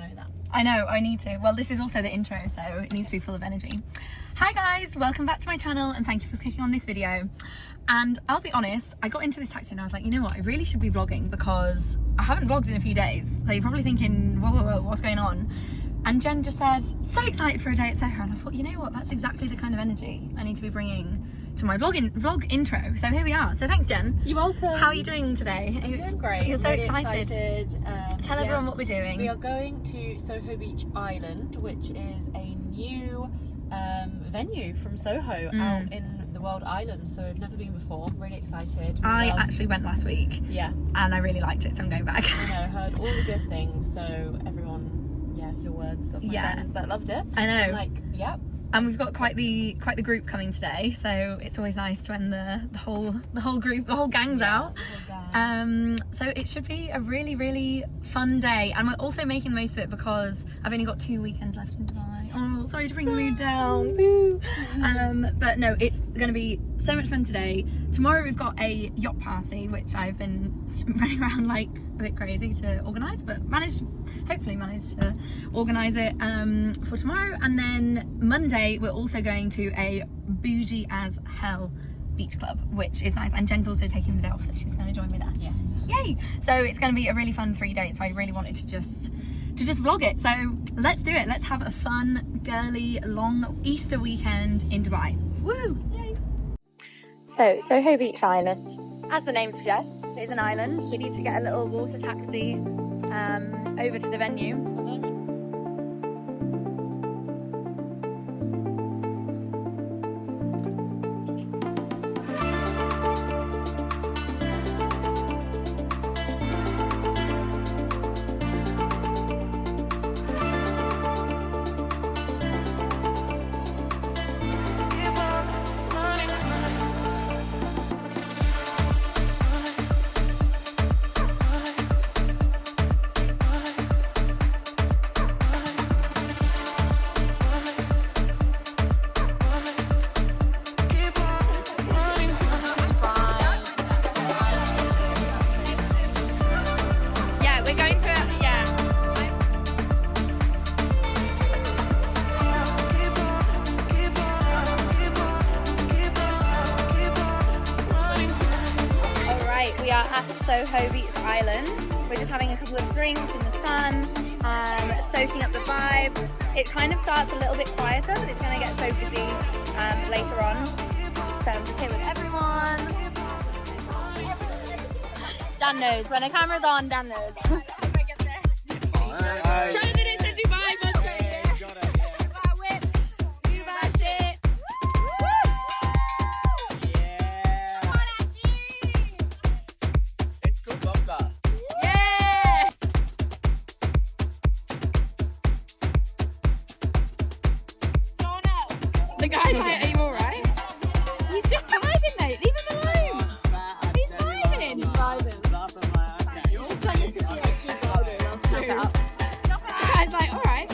know that. I know, I need to. Well, this is also the intro, so it needs to be full of energy. Hi guys, welcome back to my channel and thank you for clicking on this video. And I'll be honest, I got into this taxi and I was like, you know what, I really should be vlogging because I haven't vlogged in a few days. So you're probably thinking, whoa, what's going on? And Jen just said, so excited for a day at Soho. And I thought, you know what, that's exactly the kind of energy I need to be bringing to my vlog intro. So here we are. So thanks, Jen. You're welcome. How are you doing today? I'm doing great. You're so really excited. Tell everyone what we're doing. We are going to Soho Beach Island, which is a new venue from Soho out in the World Island. So I've never been before. Really excited. I actually went last week. Yeah. And I really liked it, so I'm going back. I know, heard all the good things. So everyone, your words of my friends that loved it. I know. I'm like, yeah. And we've got quite the group coming today, so it's always nice when the whole group, the whole gang's out. So it should be a really fun day, and we're also making the most of it because I've only got 2 weekends left in Dubai. Oh, sorry to bring the mood down. Boo. But no, it's going to be so much fun today. Tomorrow we've got a yacht party, which I've been running around like a bit crazy to organise, but hopefully managed to organise it for tomorrow. And then Monday we're also going to a bougie as hell beach club, which is nice, and Jen's also taking the day off, so she's going to join me there. Yes. Yay! So it's going to be a really fun 3 days, so I really wanted to just vlog it. So let's do it. Let's have a fun, girly, long Easter weekend in Dubai. Woo! Yay! So Soho Beach Island, as the name suggests, is an island. We need to get a little water taxi over to the venue. Soho Beach Island. We're just having a couple of drinks in the sun, soaking up the vibes. It kind of starts a little bit quieter, but it's going to get so busy later on. So I'm just here with everyone. Dan knows. When a camera's on, Dan knows. Show that it's a Dubai Mustang. Dubai whip. Dubai shit. The guy's like, are you alright? He's just vibing, mate. Leave him alone. He's vibing. He's vibing. That's true. The guy's like, alright.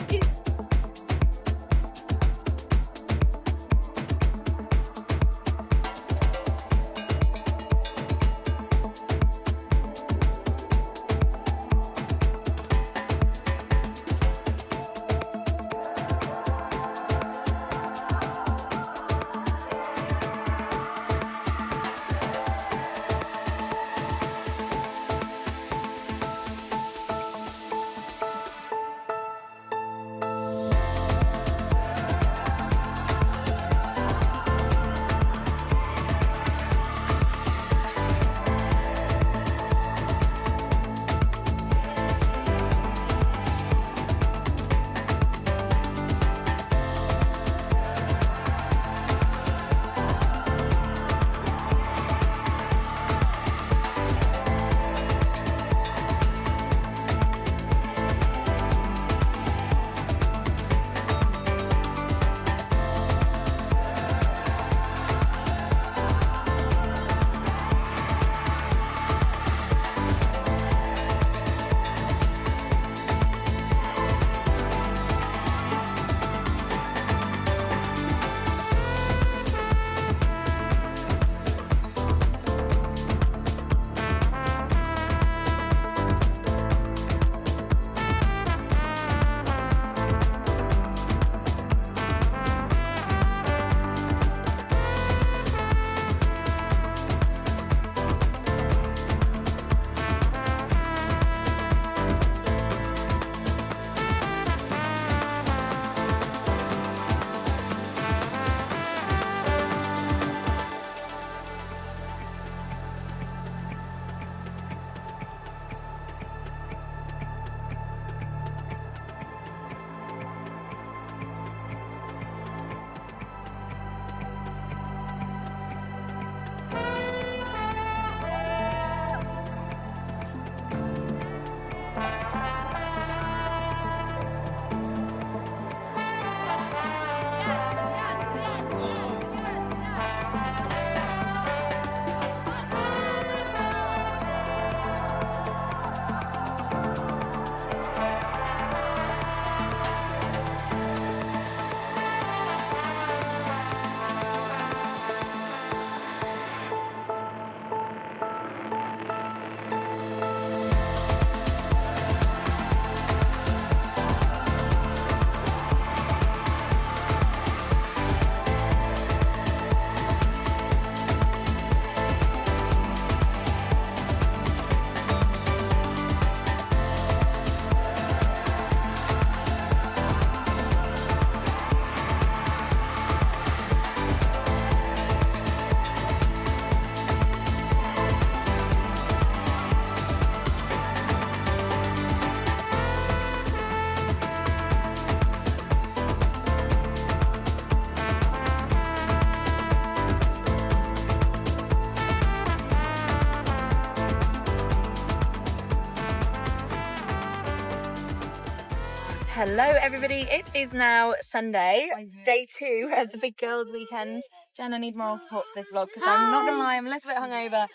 Hello everybody, it is now Sunday, day 2 of the big girls weekend. Jen, I need moral support for this vlog because I'm not gonna lie, I'm a little bit hungover,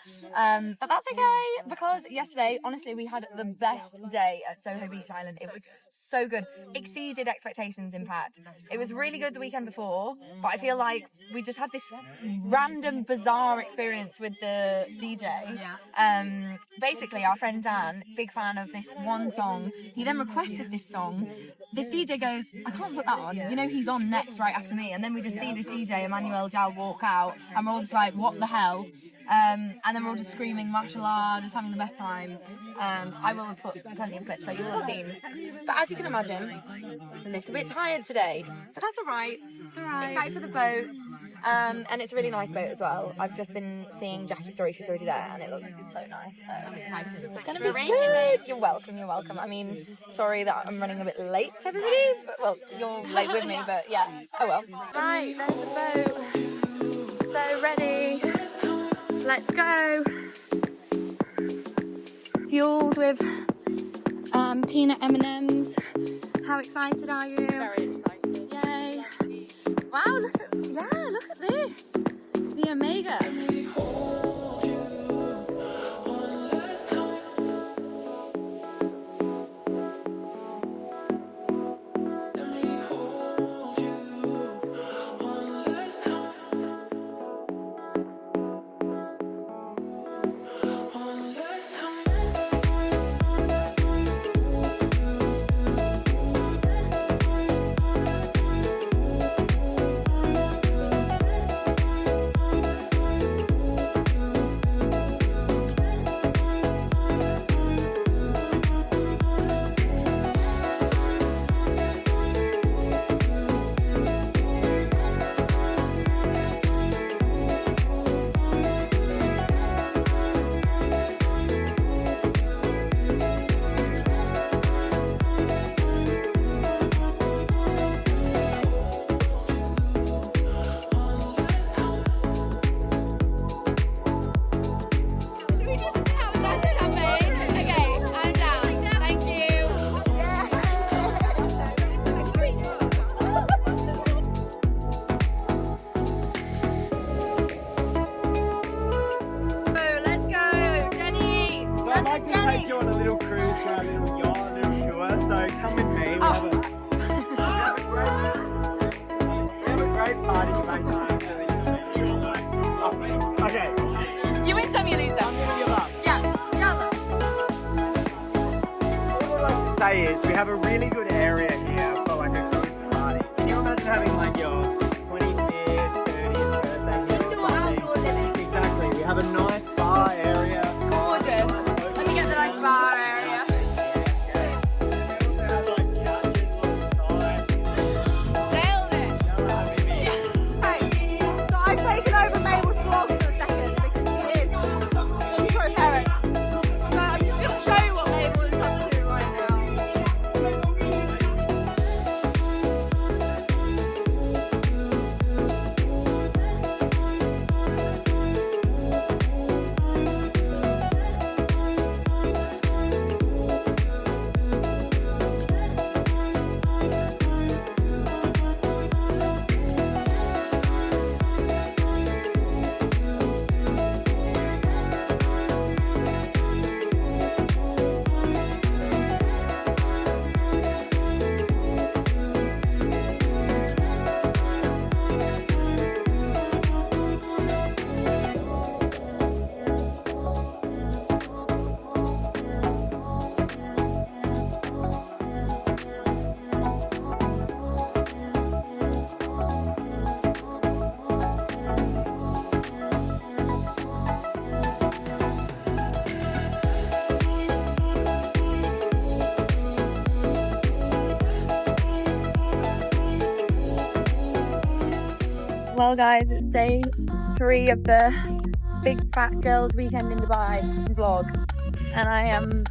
but that's okay because yesterday, honestly, we had the best day at Soho Beach Island. It was so good, exceeded expectations in fact. It was really good the weekend before, but I feel like we just had this random bizarre experience with the DJ. Basically our friend Dan, big fan of this one song, he then requested this song. This DJ goes, I can't put that on, you know he's on next right after me, and then we just see this DJ Emmanuel Jal walk out and we're all just like, what the hell? And then we're all just screaming mashallah, just having the best time. I will have put plenty of clips so you will have seen, but as you can imagine, I'm a little bit tired today, but that's alright. Excited for the boats, and it's a really nice boat as well. I've just been seeing Jackie's story, she's already there and it looks so nice, so I'm excited. It's gonna be good. You're welcome. I mean, sorry that I'm running a bit late for everybody, but well, you're late with me, but yeah, oh well. Right, there's the boat, so ready, let's go. Fueled with peanut M&Ms. How excited are you? Very excited. Yay. Wow, look at this. The Omega. I'd like to take you on a little cruise for our little yacht, a little tour, so come with me. We have a great party back home. Okay. You win some, you lose some. I'm going to give up. Yeah, yalla. All I'd like to say is we have a really good area here for like a cruise party. Can you imagine having like your 25th, 30th birthday here or something? Outdoor living. Exactly. We have a nice bar area. Gorgeous. Let me get the nice bar area. Nailed it. Right. So I've taken over Mabel's vlog for a second because she's got a parent. So I'm just going to show you what Mabel is up to right now. Well guys, it's day 3 of the big fat girls weekend in Dubai vlog and I am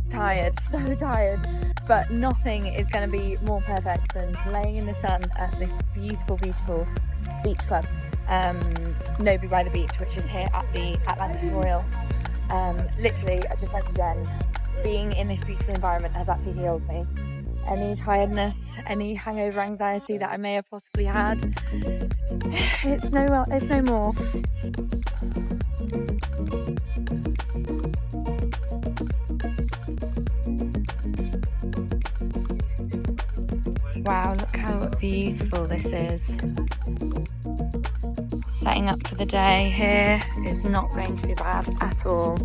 tired, so tired, but nothing is going to be more perfect than laying in the sun at this beautiful beach club, Nobu by the beach, which is here at the Atlantis Royal. Literally, I just said to Jen, being in this beautiful environment has actually healed me. any tiredness, any hangover anxiety that I may have possibly had. It's no more. Wow, look how beautiful this is. Setting up for the day here is not going to be bad at all.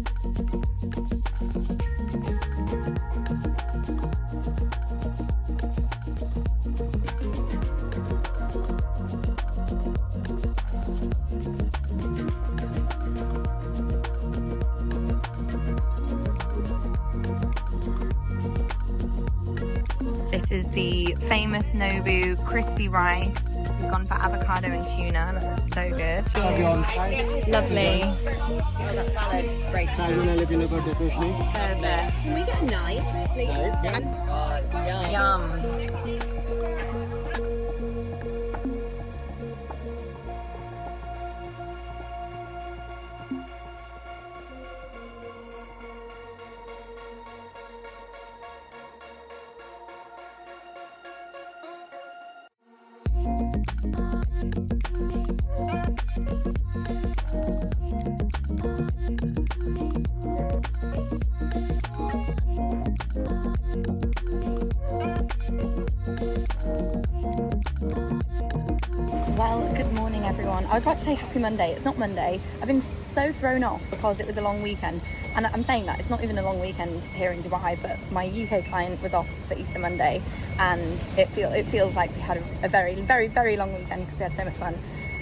This is the famous Nobu crispy rice. We've gone for avocado and tuna. That's so good. Lovely. That salad, great. Perfect. Can we get a knife, please? Yum. Well, good morning everyone. I was about to say happy Monday. It's not Monday. I've been so thrown off because it was a long weekend. And I'm saying that, it's not even a long weekend here in Dubai, but my UK client was off for Easter Monday, and it feels like we had a very, very, very long weekend because we had so much fun.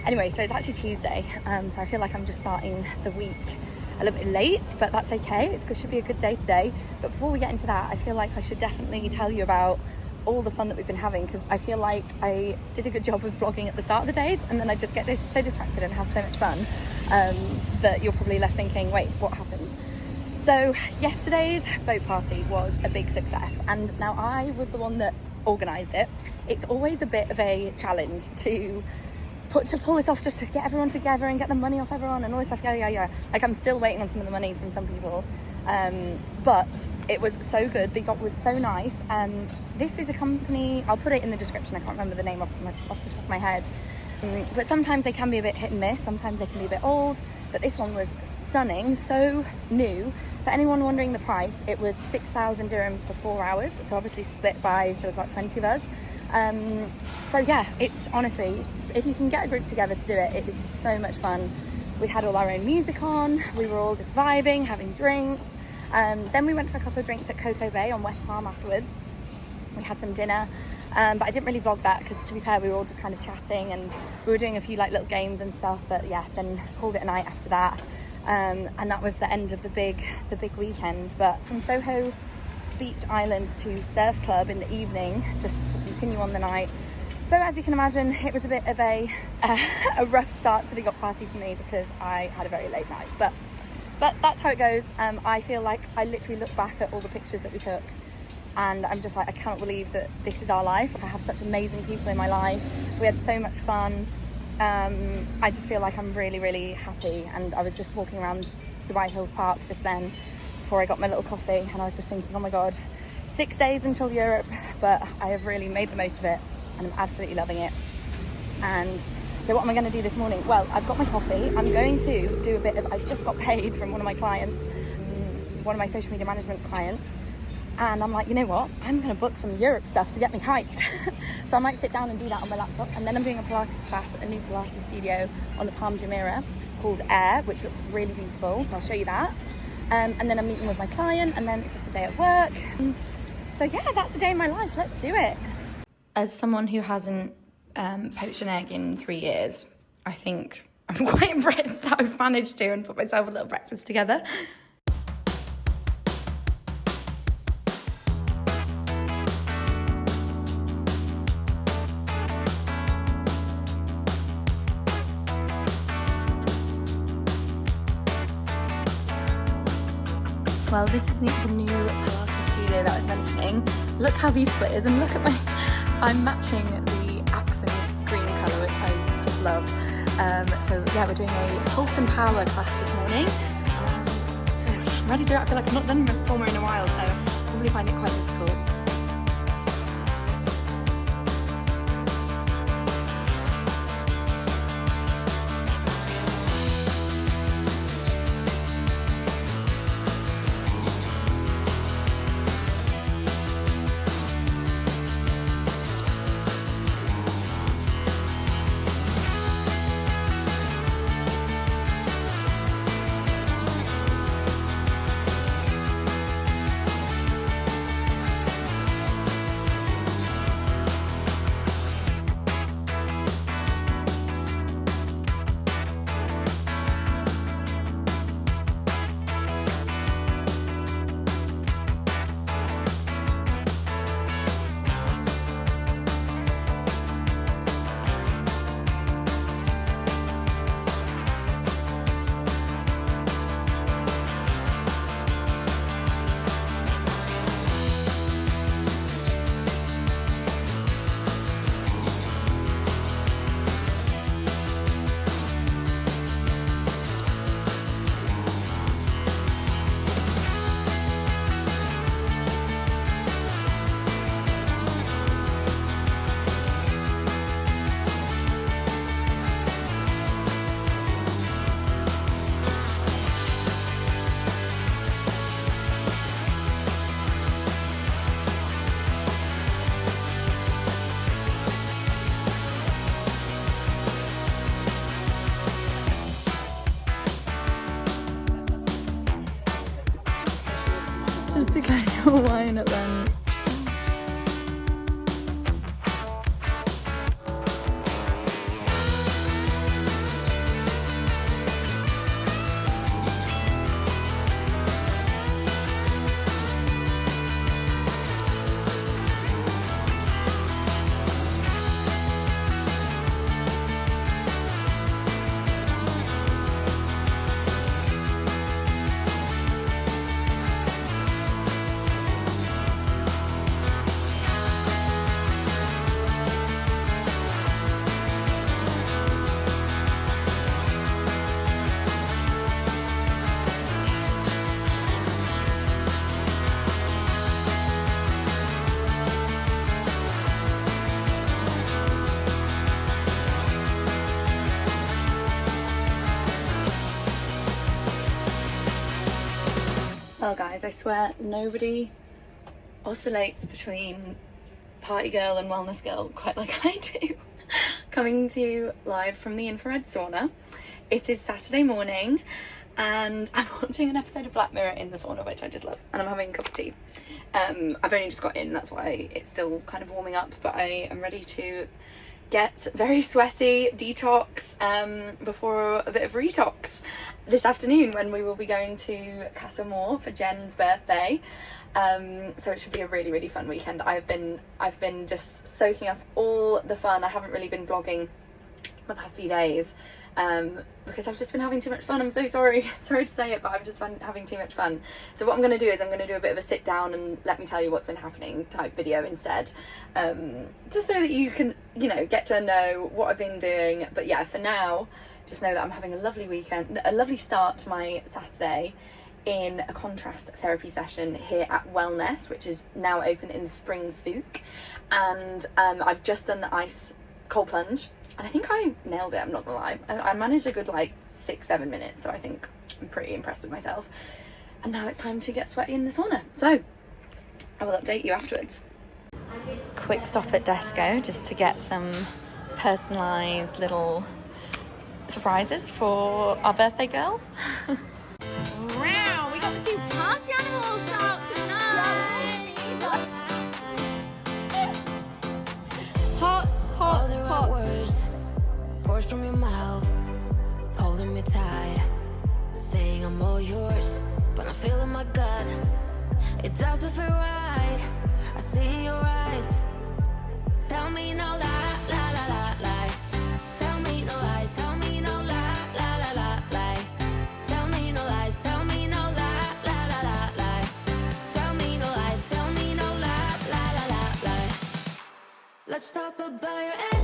Anyway, so it's actually Tuesday, so I feel like I'm just starting the week a little bit late, but that's okay. It should be a good day today. But before we get into that, I feel like I should definitely tell you about all the fun that we've been having, because I feel like I did a good job of vlogging at the start of the days, and then I just get so distracted and have so much fun that you're probably left thinking, wait, what happened? So yesterday's boat party was a big success, and now I was the one that organised it. It's always a bit of a challenge to pull this off, just to get everyone together and get the money off everyone and all this stuff. Yeah. Like, I'm still waiting on some of the money from some people, but it was so good. The yacht was so nice. This is a company, I'll put it in the description, I can't remember the name off the top of my head, but sometimes they can be a bit hit and miss, sometimes they can be a bit old, but this one was stunning, so new. For anyone wondering the price, it was 6,000 dirhams for 4 hours, so obviously split by, there was about 20 of us. So yeah, it's honestly, if you can get a group together to do it, it is so much fun. We had all our own music on, we were all just vibing, having drinks. Then we went for a couple of drinks at Coco Bay on West Palm afterwards. We had some dinner, but I didn't really vlog that because, to be fair, we were all just kind of chatting and we were doing a few like little games and stuff, but yeah, then called it a night after that. And that was the end of the big weekend. But from Soho Beach Island to Surf Club in the evening, just to continue on the night. So as you can imagine, it was a bit of a rough start to the yacht party for me because I had a very late night, but that's how it goes. I feel like I literally look back at all the pictures that we took and I'm just like, I cannot believe that this is our life. Like, I have such amazing people in my life. We had so much fun. I just feel like I'm really, really happy. And I was just walking around Dubai Hills Park just then before I got my little coffee, and I was just thinking, oh my God, 6 days until Europe, but I have really made the most of it and I'm absolutely loving it. And so what am I going to do this morning? Well, I've got my coffee. I'm going to do a bit of, I just got paid from one of my clients, one of my social media management clients. And I'm like, you know what? I'm going to book some Europe stuff to get me hyped. So I might sit down and do that on my laptop. And then I'm doing a Pilates class at a new Pilates studio on the Palm Jumeirah called Air, which looks really beautiful. So I'll show you that. And then I'm meeting with my client, and then it's just a day at work. So yeah, that's a day in my life. Let's do it. As someone who hasn't poached an egg in 3 years, I think I'm quite impressed that I've managed to and put myself a little breakfast together. Well, this is the new Pilates studio that I was mentioning. Look how beautiful it is, and look at I'm matching the accent green colour, which I just love. So yeah, we're doing a pulse and power class this morning. So I'm ready to do it. I feel like I've not done reformer in a while, so I'll probably find it quite difficult. well, guys, I swear nobody oscillates between party girl and wellness girl quite like I do. Coming to you live from the infrared sauna. It is Saturday morning and I'm watching an episode of Black Mirror in the sauna, which I just love, and I'm having a cup of tea. I've only just got in, that's why it's still kind of warming up, but I am ready to get very sweaty, detox, before a bit of retox this afternoon when we will be going to Casa Amor for Jen's birthday. So it should be a really, really fun weekend. I've been just soaking up all the fun. I haven't really been vlogging the past few days because I've just been having too much fun. I'm so sorry to say it, but I've just been having too much fun. So what I'm going to do is I'm going to do a bit of a sit down and let me tell you what's been happening type video instead, just so that you can, you know, get to know what I've been doing. But yeah, for now, just know that I'm having a lovely weekend, a lovely start to my Saturday in a contrast therapy session here at Wellness, which is now open in the Spring Souk. And I've just done the ice cold plunge and I think I nailed it, I'm not gonna lie. I managed a good like 6-7 minutes, so I think I'm pretty impressed with myself. And now it's time to get sweaty in the sauna, so I will update you afterwards. Quick stop at Desco just to get some personalised little surprises for our birthday girl. Wow, we got the two party animals out tonight. Hot, All the right hot. words pours from your mouth, holding me tight, saying I'm all yours, but I feel in my gut it doesn't feel right. I see in your eyes, tell me no lie, lie, lie, lie, lie. Tell me no lies, tell me no lie, lie, lie, lie, lie. Tell me no lies, tell me no lie, lie, lie, lie, lie. Tell me no lies, tell me no lie, lie, lie, lie, lie. Let's talk about your ex.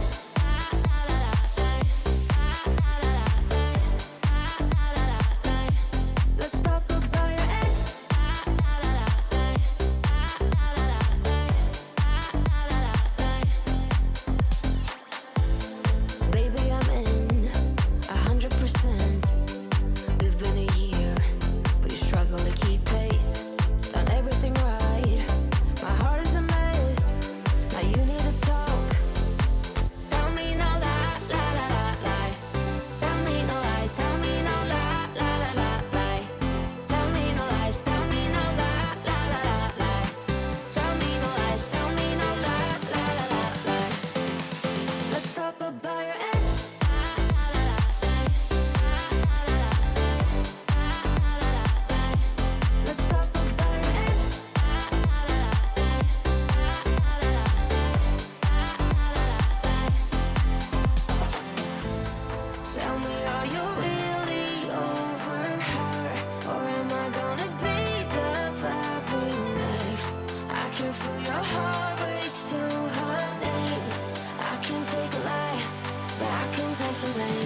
Let's talk about your ex. Baby, I'm in 100%. We've been a year, but you struggle to keep pace. Done everything right. My heart is a mess. Now you need to talk. Tell me no lie, lie, lie, lie, lie. Tell me no lies, tell me no lie, lie, lie, lie, lie. Tell me no lies, tell me no lie, lie, lie, lie, lie. Tell me no lies, tell me no lie, lie, lie, lie, lie. Let's talk about your ex. Let's talk about your ex. Tell me, are you really over her? Or am I gonna be the very next? I can feel your heart race to her name. I can take a lie, but I can take the rain.